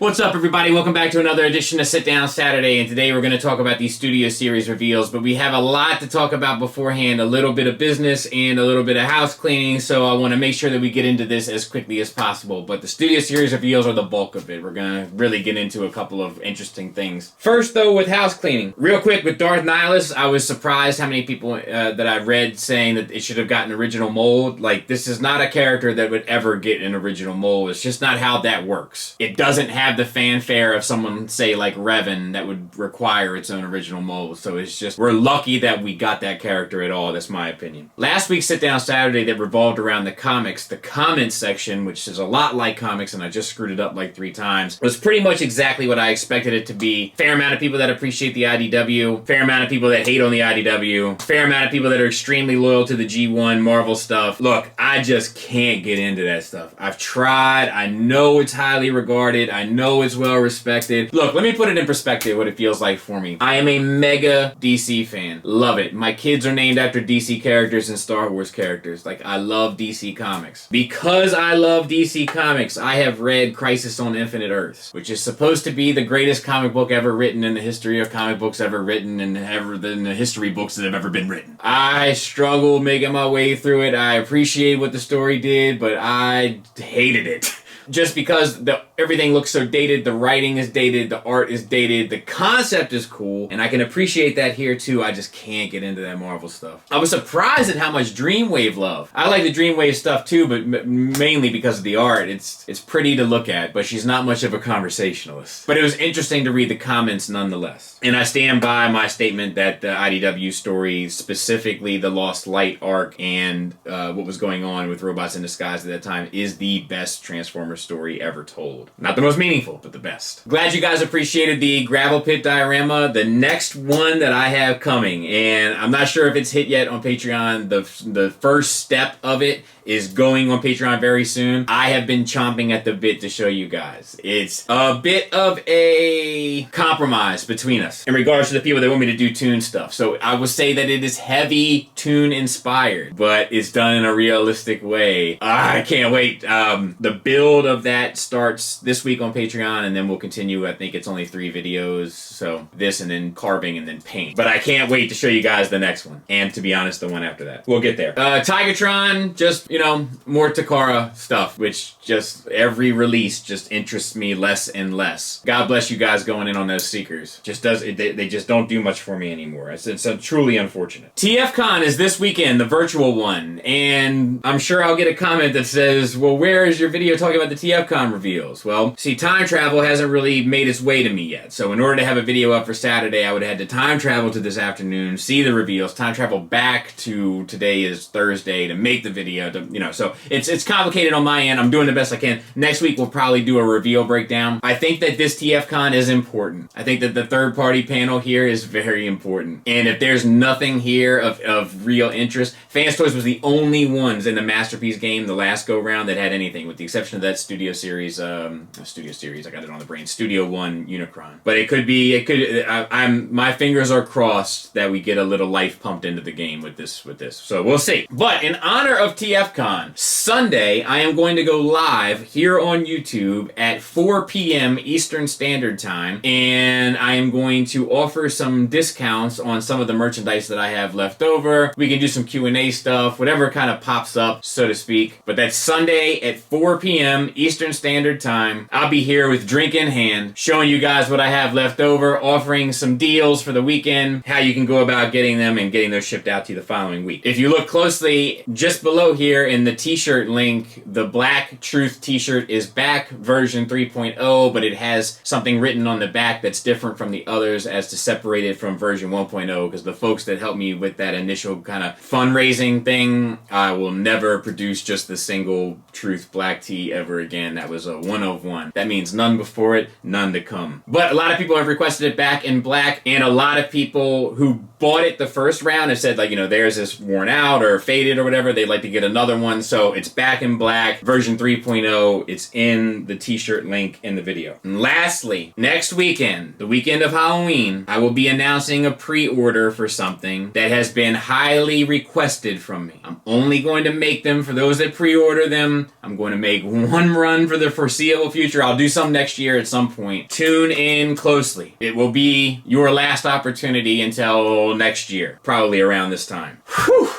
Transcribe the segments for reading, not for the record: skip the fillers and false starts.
What's up, everybody? Welcome back to another edition of Sit Down Saturday, and today we're going to talk about these Studio Series reveals, but we have a lot to talk about beforehand, a little bit of business and a little bit of house cleaning, so I want to make sure that we get into this as quickly as possible. But the Studio Series reveals are the bulk of it. We're going to really get into a couple of interesting things. First, though, with house cleaning. Real quick, with Darth Nihilus, I was surprised how many people that I read saying that it should have gotten original mold. Like, this is not a character that would ever get an original mold. It's just not how that works. It doesn't have the fanfare of someone, say, like Revan, that would require its own original mold. So it's just, we're lucky that we got that character at all. That's my opinion. Last week's Sit Down Saturday that revolved around the comics, the comments section, which is a lot like comics, and I just screwed it up like 3 times, was pretty much exactly what I expected it to be. Fair amount of people that appreciate the IDW, fair amount of people that hate on the IDW, fair amount of people that are extremely loyal to the G1 Marvel stuff. Look, I just can't get into that stuff. I've tried. I know it's highly regarded. I know it's well respected. Look, let me put it in perspective what it feels like for me. I am a mega DC fan. Love it. My kids are named after DC characters and Star Wars characters. Like, I love DC Comics. Because I love DC Comics, I have read Crisis on Infinite Earths, which is supposed to be the greatest comic book ever written in the history of comic books ever written and ever in the history books that have ever been written. I struggled making my way through it. I appreciate what the story did, but I hated it. Just because everything looks so dated, the writing is dated, the art is dated, the concept is cool, and I can appreciate that here too. I just can't get into that Marvel stuff. I was surprised at how much Dreamwave love. I like the Dreamwave stuff too, but mainly because of the art. It's pretty to look at, but she's not much of a conversationalist. But it was interesting to read the comments nonetheless. And I stand by my statement that the IDW story, specifically the Lost Light arc and what was going on with Robots in Disguise at that time, is the best Transformers story ever told. Not the most meaningful, but the best. Glad you guys appreciated the Gravel Pit diorama. The next one that I have coming, and I'm not sure if it's hit yet on Patreon, the first step of it is going on Patreon very soon. I have been chomping at the bit to show you guys. It's a bit of a compromise between us in regards to the people that want me to do Toon stuff. So I would say that it is heavy Toon inspired, but it's done in a realistic way. I can't wait. The build of that starts this week on Patreon, and then we'll continue. I think it's only 3 videos. So this, and then carving, and then paint. But I can't wait to show you guys the next one. And to be honest, the one after that. We'll get there. Tigatron, just, you know, more Takara stuff, which just every release just interests me less and less. God bless you guys going in on those Seekers. They just don't do much for me anymore. It's truly unfortunate. TFCon is this weekend, the virtual one, and I'm sure I'll get a comment that says, well, where is your video talking about the TFCon reveals? Well, see, time travel hasn't really made its way to me yet, so in order to have a video up for Saturday, I would have had to time travel to this afternoon, see the reveals, time travel back to today is Thursday to make the video, so it's complicated on my end. I'm doing the best I can. Next week, we'll probably do a reveal breakdown. I think that this TFCon is important. I think that the third-party panel here is very important. And if there's nothing here of real interest, Fans Toys was the only ones in the Masterpiece game the last go-round that had anything, with the exception of that Studio Series, I got it on the brain, Studio One Unicron. But my fingers are crossed that we get a little life pumped into the game with this. So we'll see. But in honor of TFCon, Sunday, I am going to go live here on YouTube at 4 p.m. Eastern Standard Time, and I am going to offer some discounts on some of the merchandise that I have left over. We can do some Q&A stuff, whatever kind of pops up, so to speak. But that's Sunday at 4 p.m. Eastern Standard Time. I'll be here with drink in hand, showing you guys what I have left over, offering some deals for the weekend, how you can go about getting them and getting those shipped out to you the following week. If you look closely, just below here in the t-shirt link, the Black Truth t-shirt is back, version 3.0, but it has something written on the back that's different from the others as to separate it from version 1.0, because the folks that helped me with that initial kind of fundraising thing, I will never produce just the single Truth black tee ever again. That was a one of one. That means none before it, none to come. But a lot of people have requested it back in black, and a lot of people who bought it the first round have said, like, theirs is worn out or faded or whatever. They'd like to get another one. So it's back in black, version 3.0. It's in the t-shirt link in the video. And lastly, next weekend, the weekend of Halloween, I will be announcing a pre-order for something that has been highly requested from me. I'm only going to make them for those that pre-order them. I'm going to make one run for the foreseeable future. I'll do some next year at some point. Tune in closely. It will be your last opportunity until next year, probably around this time. Whew.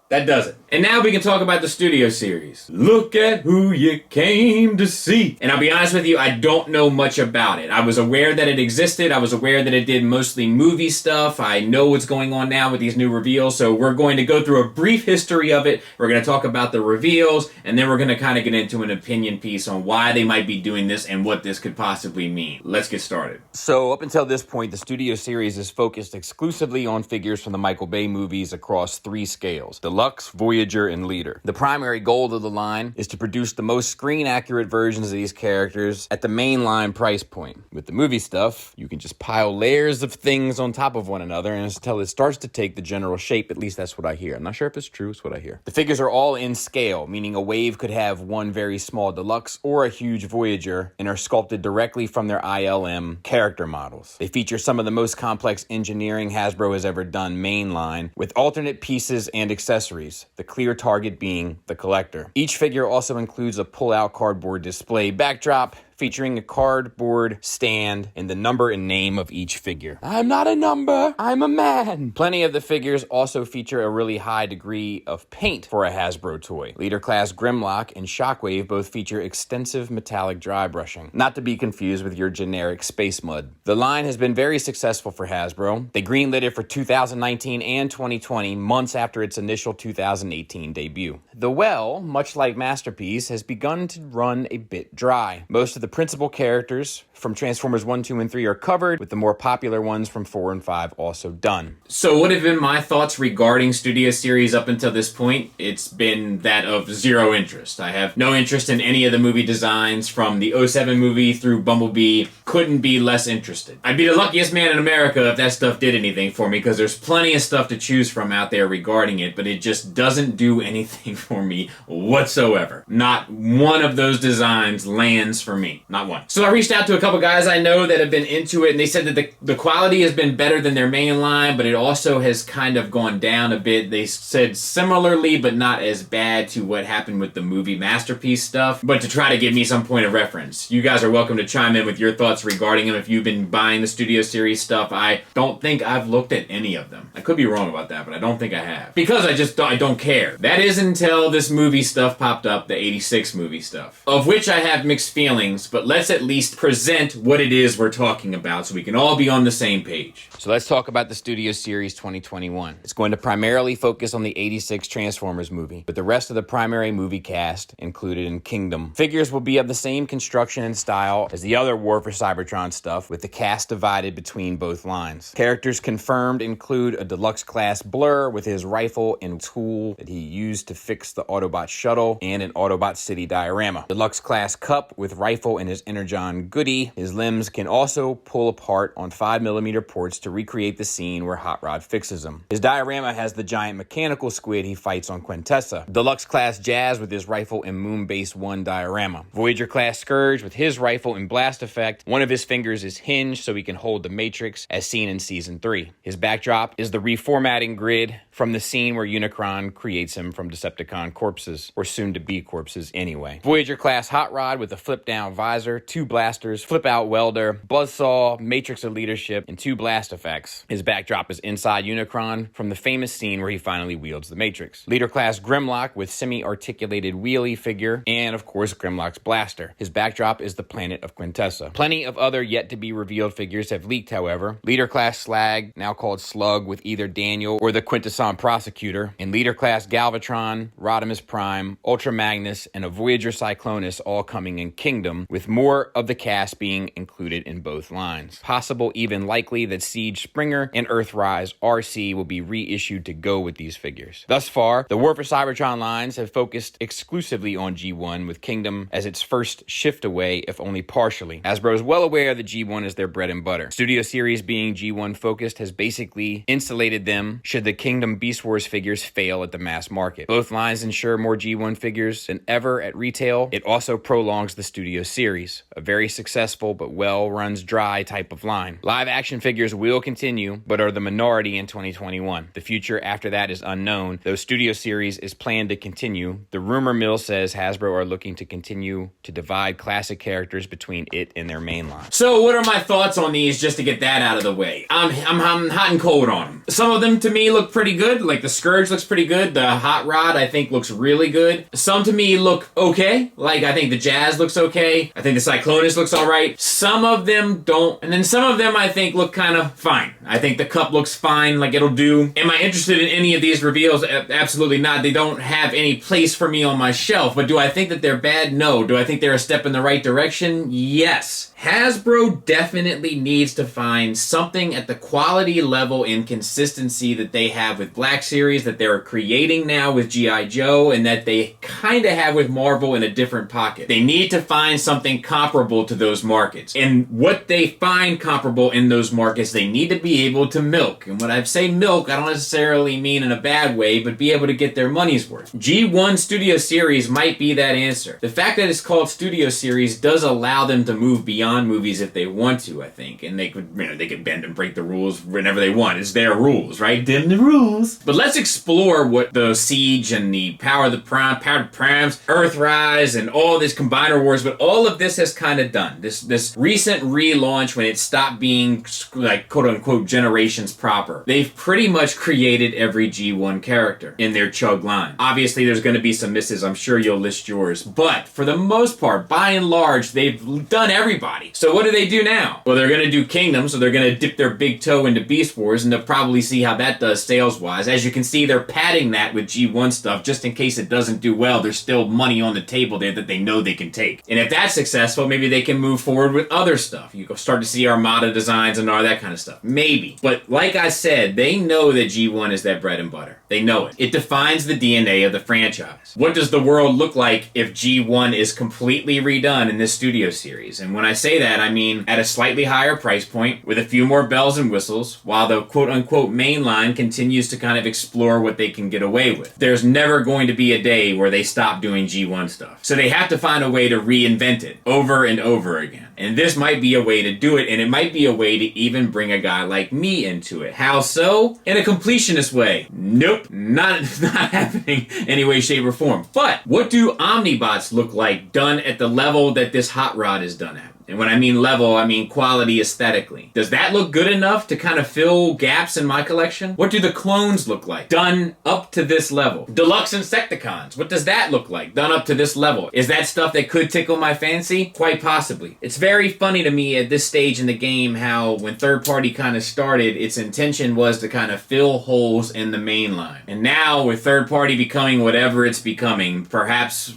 That does it. And now we can talk about the studio series. Look at who you came to see. And I'll be honest with you, I don't know much about it. I was aware that it existed. I was aware that it did mostly movie stuff. I know what's going on now with these new reveals. So we're going to go through a brief history of it. We're going to talk about the reveals. And then we're going to kind of get into an opinion piece on why they might be doing this and what this could possibly mean. Let's get started. So up until this point, the studio series is focused exclusively on figures from the Michael Bay movies across 3 scales: Deluxe, Voyager, and Leader. The primary goal of the line is to produce the most screen-accurate versions of these characters at the mainline price point. With the movie stuff, you can just pile layers of things on top of one another until it starts to take the general shape. At least that's what I hear. I'm not sure if it's true, it's what I hear. The figures are all in scale, meaning a Wave could have one very small Deluxe or a huge Voyager, and are sculpted directly from their ILM character models. They feature some of the most complex engineering Hasbro has ever done mainline, with alternate pieces and accessories, the clear target being the collector. Each figure also includes a pull-out cardboard display backdrop featuring a cardboard stand and the number and name of each figure. I'm not a number, I'm a man. Plenty of the figures also feature a really high degree of paint for a Hasbro toy. Leader Class Grimlock and Shockwave both feature extensive metallic dry brushing, not to be confused with your generic space mud. The line has been very successful for Hasbro. They greenlit it for 2019 and 2020, months after its initial 2018 debut. The well, much like Masterpiece, has begun to run a bit dry. Most of the principal characters from Transformers 1, 2, and 3 are covered, with the more popular ones from 4 and 5 also done. So what have been my thoughts regarding Studio Series up until this point? It's been that of zero interest. I have no interest in any of the movie designs from the '07 movie through Bumblebee. Couldn't be less interested. I'd be the luckiest man in America if that stuff did anything for me, because there's plenty of stuff to choose from out there regarding it, but it just doesn't do anything for me whatsoever. Not one of those designs lands for me. Not one. So I reached out to a couple guys I know that have been into it, and they said that the quality has been better than their main line, but it also has kind of gone down a bit. They said similarly, but not as bad to what happened with the movie Masterpiece stuff, but to try to give me some point of reference. You guys are welcome to chime in with your thoughts regarding them if you've been buying the Studio Series stuff. I don't think I've looked at any of them. I could be wrong about that, but I don't think I have. Because I don't care. That is until this movie stuff popped up, the '86 movie stuff, of which I have mixed feelings, but let's at least present what it is we're talking about so we can all be on the same page. So let's talk about the Studio Series 2021. It's going to primarily focus on the '86 Transformers movie, with the rest of the primary movie cast included in Kingdom. Figures will be of the same construction and style as the other War for Cybertron stuff, with the cast divided between both lines. Characters confirmed include a Deluxe Class Blur with his rifle and tool that he used to fix the Autobot shuttle, and an Autobot City diorama. Deluxe Class Cup with rifle and his Energon goodie. His limbs can also pull apart on 5mm ports to recreate the scene where Hot Rod fixes him. His diorama has the giant mechanical squid he fights on Quintessa. Deluxe Class Jazz with his rifle and Moonbase 1 diorama. Voyager Class Scourge with his rifle and blast effect. One of his fingers is hinged so he can hold the Matrix, as seen in Season 3. His backdrop is the reformatting grid from the scene where Unicron creates him from Decepticon corpses, or soon-to-be corpses anyway. Voyager Class Hot Rod with a flip-down visor, 2 blasters, flip-out welder, buzzsaw, Matrix of Leadership, and 2 blast effects. His backdrop is inside Unicron from the famous scene where he finally wields the Matrix. Leader Class Grimlock with semi-articulated wheelie figure, and of course Grimlock's blaster. His backdrop is the planet of Quintessa. Plenty of other yet-to-be-revealed figures have leaked, however. Leader Class Slag, now called Slug, with either Daniel or the Quintesson Prosecutor, and Leader Class Galvatron, Rodimus Prime, Ultra Magnus, and a Voyager Cyclonus all coming in Kingdom, with more of the cast being included in both lines. Possible, even likely, that Siege Springer and Earthrise RC will be reissued to go with these figures. Thus far, the War for Cybertron lines have focused exclusively on G1, with Kingdom as its first shift away, if only partially. Hasbro is well well aware that G1 is their bread and butter. Studio Series being G1 focused has basically insulated them should the Kingdom Beast Wars figures fail at the mass market. Both lines ensure more G1 figures than ever at retail. It also prolongs the Studio Series, a very successful but well runs dry type of line. Live action figures will continue, but are the minority in 2021. The future after that is unknown, though Studio Series is planned to continue. The rumor mill says Hasbro are looking to continue to divide classic characters between it and their main line. So what are my thoughts on these, just to get that out of the way? I'm hot and cold on them. Some of them to me look pretty good, like the Scourge looks pretty good. The Hot Rod I think looks really good. Some to me look okay, like I think the Jazz looks okay. I think the Cyclonus looks alright. Some of them don't, and then some of them I think look kind of fine. I think the Cup looks fine, like it'll do. Am I interested in any of these reveals? Absolutely not. They don't have any place for me on my shelf, but do I think that they're bad? No. Do I think they're a step in the right direction? Yes. Hasbro definitely needs to find something at the quality level and consistency that they have with Black Series, that they're creating now with G.I. Joe, and that they kind of have with Marvel in a different pocket. They need to find something comparable to those markets. And what they find comparable in those markets, they need to be able to milk. And when I say milk, I don't necessarily mean in a bad way, but be able to get their money's worth. G1 Studio Series might be that answer. The fact that it's called Studio Series does allow them to move beyond movies if they want to, I think. And they could, they could bend and break the rules whenever they want. It's their rules, right? Them the rules. But let's explore what the Siege and the Power of the Primes, Earthrise, and all this Combiner Wars, but all of this has kind of done. This recent relaunch, when it stopped being like quote-unquote generations proper, they've pretty much created every G1 character in their Chug line. Obviously, there's going to be some misses. I'm sure you'll list yours. But for the most part, by and large, they've done everybody. So what do they do now? Well, they're going to do Kingdom, so they're going to dip their big toe into Beast Wars, and they'll probably see how that does sales-wise. As you can see, they're padding that with G1 stuff, just in case it doesn't do well. There's still money on the table there that they know they can take. And if that's successful, maybe they can move forward with other stuff. You go start to see Armada designs and all that kind of stuff. Maybe. But like I said, they know that G1 is their bread and butter. They know it. It defines the DNA of the franchise. What does the world look like if G1 is completely redone in this Studio Series? And when I say that, I mean at a slightly higher price point with a few more bells and whistles, while the quote-unquote main line continues to kind of explore what they can get away with. There's never going to be a day where they stop doing G1 stuff. So they have to find a way to reinvent it over and over again. And this might be a way to do it, and it might be a way to even bring a guy like me into it. How so? In a completionist way. Nope, not happening any way, shape, or form. But what do Omnibots look like done at the level that this Hot Rod is done at? And when I mean level, I mean quality aesthetically. Does that look good enough to kind of fill gaps in my collection? What do the clones look like? Done up to this level. Deluxe Insecticons. What does that look like? Done up to this level. Is that stuff that could tickle my fancy? Quite possibly. It's very funny to me at this stage in the game how when third party kind of started, its intention was to kind of fill holes in the main line. And now with third party becoming whatever it's becoming, perhaps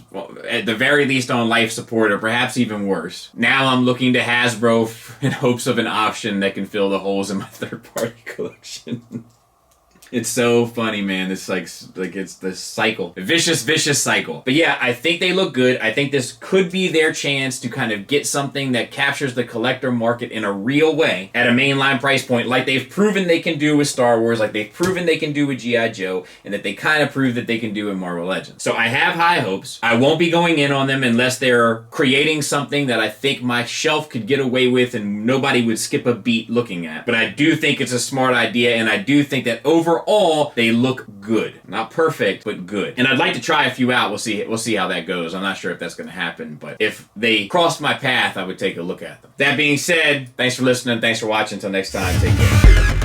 at the very least on life support, or perhaps even worse, now I'm looking to Hasbro in hopes of an option that can fill the holes in my third-party collection. It's so funny, man. It's like it's the cycle. A vicious cycle. But yeah, I think they look good. I think this could be their chance to kind of get something that captures the collector market in a real way at a mainline price point, like they've proven they can do with Star Wars, like they've proven they can do with G.I. Joe, and that they kind of proved that they can do in Marvel Legends. So I have high hopes. I won't be going in on them unless they're creating something that I think my shelf could get away with and nobody would skip a beat looking at. But I do think it's a smart idea, and I do think that overall they look good. Not perfect, but good. And I'd like to try a few out. We'll see how that goes. I'm not sure if that's going to happen, but if they crossed my path, I would take a look at them. That being said, thanks for listening. Thanks for watching. Until next time, take care.